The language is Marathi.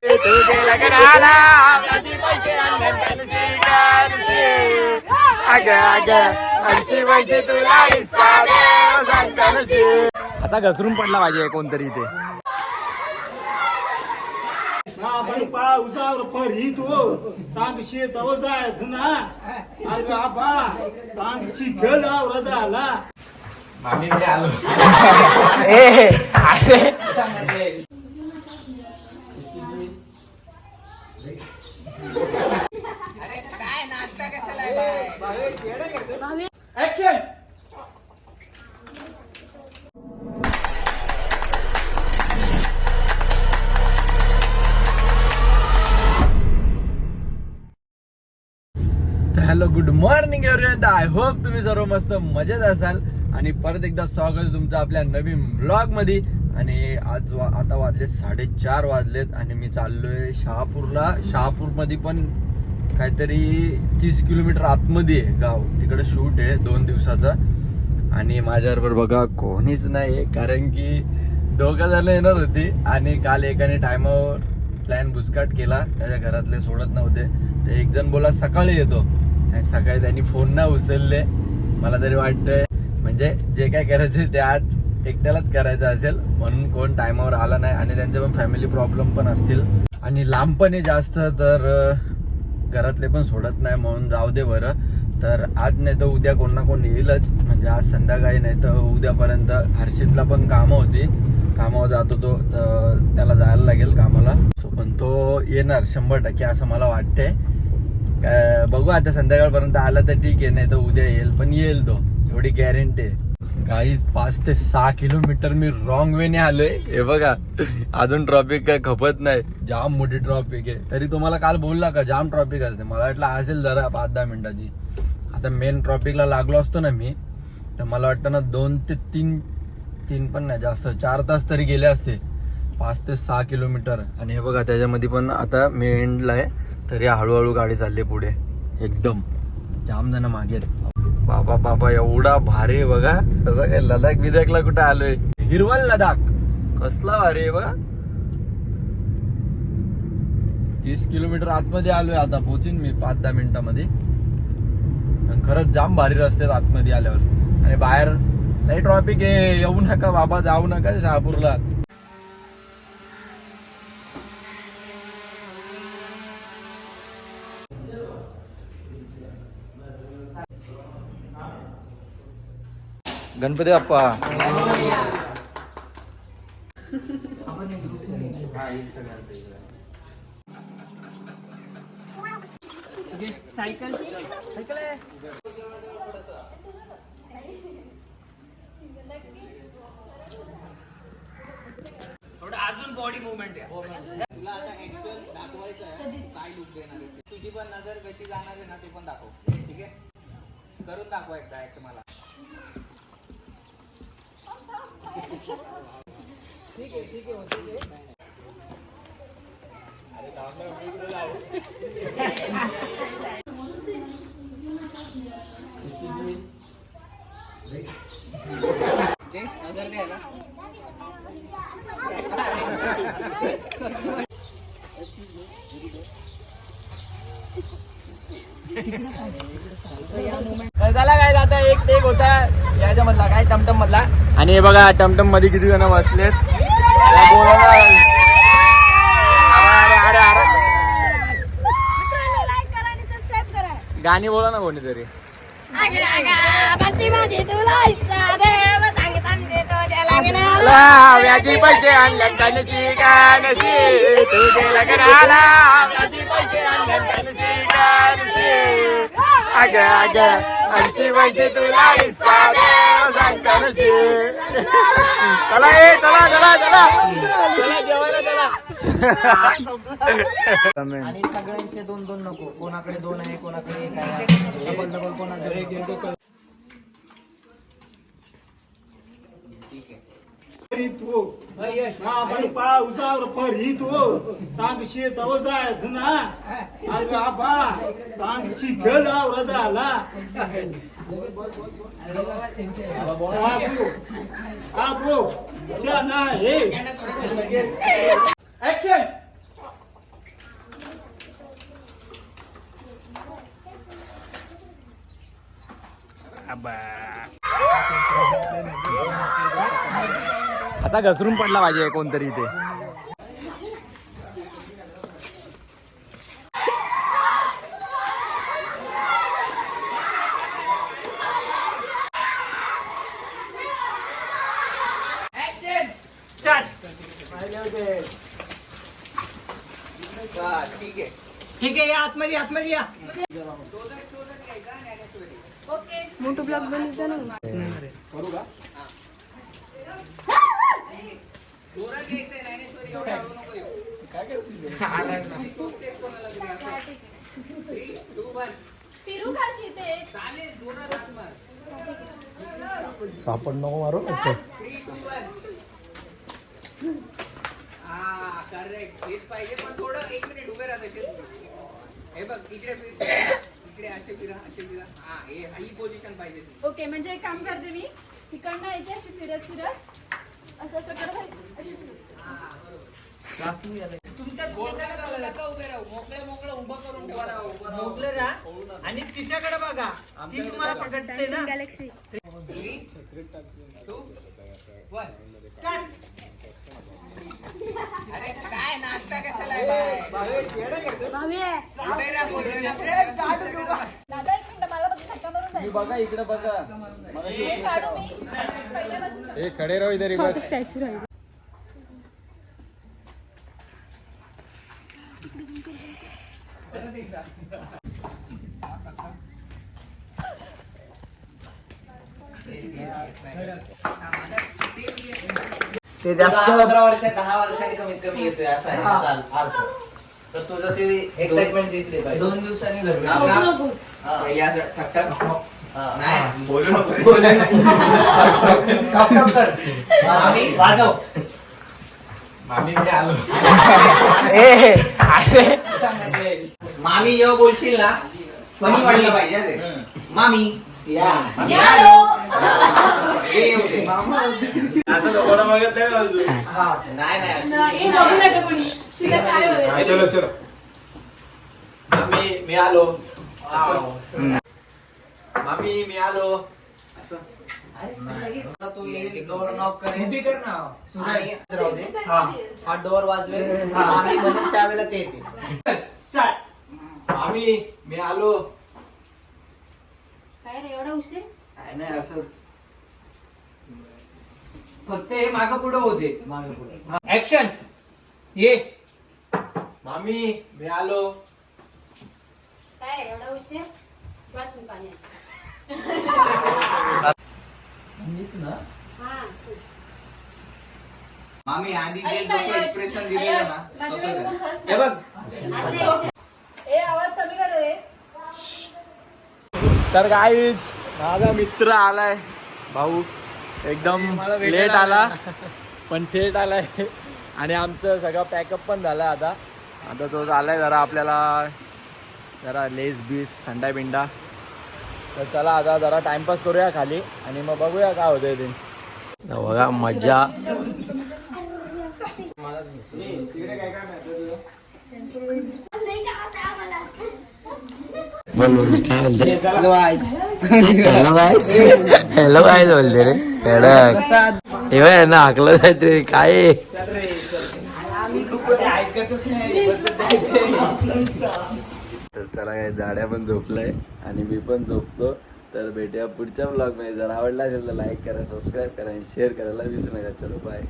तुझे लग्नाला व्याजी पैसे आणले अग अग ऐंशी पैसे तुला हिस्सा दे सांगतानशी. असा घसरून पडला पाहिजे कोणतरी इथे. पावसावर फरीत हो सांग शेतावर जायचं ना. अरे आबा सांग चिखल आवरा झाला. आम्ही आलो. ए अरे action. Hello good morning everyone. I hope तुम्ही सर्व मस्त मजेत असाल आणि परत एकदा स्वागत आहे तुमचं आपल्या नवीन ब्लॉग मध्ये. आणि आज आता वाजले 4:30 वाजलेत आणि मी चाललोय शहापूरला. शहापूरमध्ये पण काहीतरी 30 किलोमीटर आतमध्ये आहे गाव. तिकडे शूट आहे 2 दिवसाचा. आणि माझ्याबरोबर बघा कोणीच नाही, कारण की 2 जण येणार होती आणि काल एकाने टायमावर प्लॅन बुसकाट केला. त्याच्या घरातले सोडत नव्हते. ते एक जण बोला सकाळी येतो आणि सकाळी त्यांनी फोन नाही उचलले. मला तरी वाटतंय म्हणजे जे काय करायचं ते आज एकट्यालाच करायचं असेल म्हणून कोण टायमावर आला नाही. आणि त्यांचे पण फॅमिली प्रॉब्लेम पण असतील आणि लांब पण आहे जास्त, तर घरातले पण सोडत नाही म्हणून जाऊ दे बरं. तर आज नाही तर उद्या कोण ना कोण येईलच. म्हणजे आज संध्याकाळी नाही तर उद्यापर्यंत. हर्षितला पण कामं होती, कामावर जातो तो, तर त्याला जायला लागेल कामाला. पण तो येणार 100% असं मला वाटतंय. बघू आता संध्याकाळपर्यंत आला तर ठीक आहे, नाही तर उद्या येईल. पण येईल तो, एवढी गॅरंटी आहे. काही 5 ते 6 किलोमीटर मी रॉंग वेने आलोय. हे बघा अजून ट्रॉफिक काय खपत नाही, जाम मोठी ट्रॉफिक आहे. तरी तुम्हाला काल बोलला का जाम ट्रॉफिक असते. मला वाटलं असेल जरा 5-10 मिनिटाची. आता मेन ट्रॉफिकला लागलो असतो ना मी, तर मला वाटतं ना 2 ते 3 पण नाही जास्त 4 तास तरी गेले असते. 5 ते 6 किलोमीटर. आणि हे बघा त्याच्यामध्ये पण आता मी एंडला आहे, तरी हळूहळू गाडी चालली पुढे. एकदम जाम जण मागे आहेत. बाबा बाबा एवढा भारी बघा. तसं काय लडाख बिदाखला कुठे आलोय. हिरवल लडाख कसला भारी आहे बघा. 30 किलोमीटर आतमध्ये आलोय. आता पोहोचीन मी 5-10 मिनिटांमध्ये. पण खरंच जाम भारी रस्त्यात आतमध्ये आल्यावर. आणि बाहेर लई ट्रॉफिक आहे. येऊ नका बाबा, जाऊ नका शहापूरला. गणपती बाप्पा. सायकल आहे. थोडं अजून बॉडी मुवमेंट आहे. तुला आता ऍक्च्युअल दाखवायचं आहे काय लुक देणार आहे. तुझी पण नजर कशी जाणार आहे ना ते पण दाखव. ठीक आहे, करून दाखवा एकदा ऍक्ट मला. ठीक आहे होते. अरे नजर द्यायला झाला काय आता एक टेक होता याच्या मधला काय टमटम मधला. आणि हे बघा टमटम मध्ये किती जण बसलेत. गाणी बोला ना कोणीतरी. व्याजी पैसे आणले कणसी कणसी तुझे लग्नाला व्याजी पैसे आणले कणसी कणसी अग अग 80 पैसे तुला हिस्सा दे सांगतानशी. चला ए चला चला चला चला जेवायला चला. आणि सगळ्यांचे 2-2 नको. कोणाकडे 2 आहे, कोणाकडे 1 आहे. डबल कोणाकडे 1 आहे. पावसावर फरीत हो सांग शेतावर जायचं ना. अरे आबा सांग चिखल आवरा झाला. ब्रो चा नाही ऍक्शन. असा घसरून पडला पाहिजे कोणतरी इथे. ठीक आहे. ठीक आहे, या आतमध्ये आतमध्ये या. मोठं ब्लॉग बनवायचा ना. जोरात घ्यायचंय, ज्ञानेश्वरी एवढं हळू नको येऊ. Three, two, one. फिरू काशी ते चालेल, जोरात हात मार. सापड नको मारू. 3, 2, 1. हा, करेक्ट. हेच पाहिजे, पण थोडं 1 मिनिट उभे राहा तसे. हे बघ, इकडे फिर. इकडे असे फिरा, असे फिरा. हा, ही पोझिशन पाहिजे ती. ओके, म्हणजे एक काम करते मी तिकडनं यायचे अशी फिरत फिरत असं असं करत राहायचं. गोलगोल करून नका उभे राहू. मोकळं उभं करून ठेवा. मोकळे राहा आणि तिच्याकडे बघा, ती तुम्हाला पकडते ना. गॅलेक्सी 3, 2, 1. अरे काय नाश्ता कशाला आहे बाय? भावी आहे. उभे राहा, बोलवे ना. दादा एक मिनिट मला बघ धक्का मारून जायचं. बघा इकडे बघा. हे काढू मी पहिल्यापासून. हे खडे राहू इधर बस. स्टॅच्यू राहील. परत एकदा. ते जास्त 15 वर्षात 10 वर्षांनी कमीत कमी येतोय असं आहे चाल अर्थ. तर तुझं ते एक्साइटमेंट दिसली पाहिजे. 2 दिवसांनी घर हा, बघू हा. नकोस. हे असं ठकठक. हा. नाही, बोलू नको. टप कर. आम्ही वाजव. मामी मी आलो. ए अरे मामी जेव्हा बोलशील ना फनी वाटलं पाहिजे हा ते. मामी या यालो. हे येऊ दे. असं लोकांना बघत नाही बाजू. नाही नाही नाही, बघू नका कोणी. तिला काय बोलायचं? मामी मी आलो असं. मामी मी आलो असं. आता तू येईल डोर नॉक करेल उभी कर ना. आणि सुरेश. राहू दे. हा. हा डोर वाजवेल हा. मामी म्हणून त्यावेळेला ते येते. स्टार्ट. मामी मी आलो. काय रे एवढा उशीर? काय नाही असंच फक्त हे मागं पुढं होते. मागे पुढे. ऍक्शन. ये. मामी मी आलो. काय एवढा उशीर? श्वास मी पाणी आहे. मीच ना. हा. मामी आधी जे अरे जसं काय एक्सप्रेशन दिलेलं ना माझ्या तसं वेळी द्या. कोण हसत हे नाही. बघ. असं यायचं. ए आवाज कमी कर रे. तर गाईज माझा मित्र आलाय भाऊ एकदम लेट आला पण थेट आलाय आणि आमचं सगळं पॅकअप पण झालं आता तो आलाय जरा आपल्याला जरा लेस बीस थंडा बिंडा तर चला आता जरा टाइमपास करूया खाली आणि मग बघूया काय होतंय ते बघा मजा हॅलो हॅलो काय बोलते रे हे ना हाकलं जायचं काय ऐकतच नाही. तर चला काय झाड्या पण झोपलाय आणि मी पण झोपतो तर भेटूया पुढच्या ब्लॉग मध्ये जर आवडला असेल तर लाईक करा सबस्क्राईब करा आणि शेअर करायला विसरू नका चलो बाय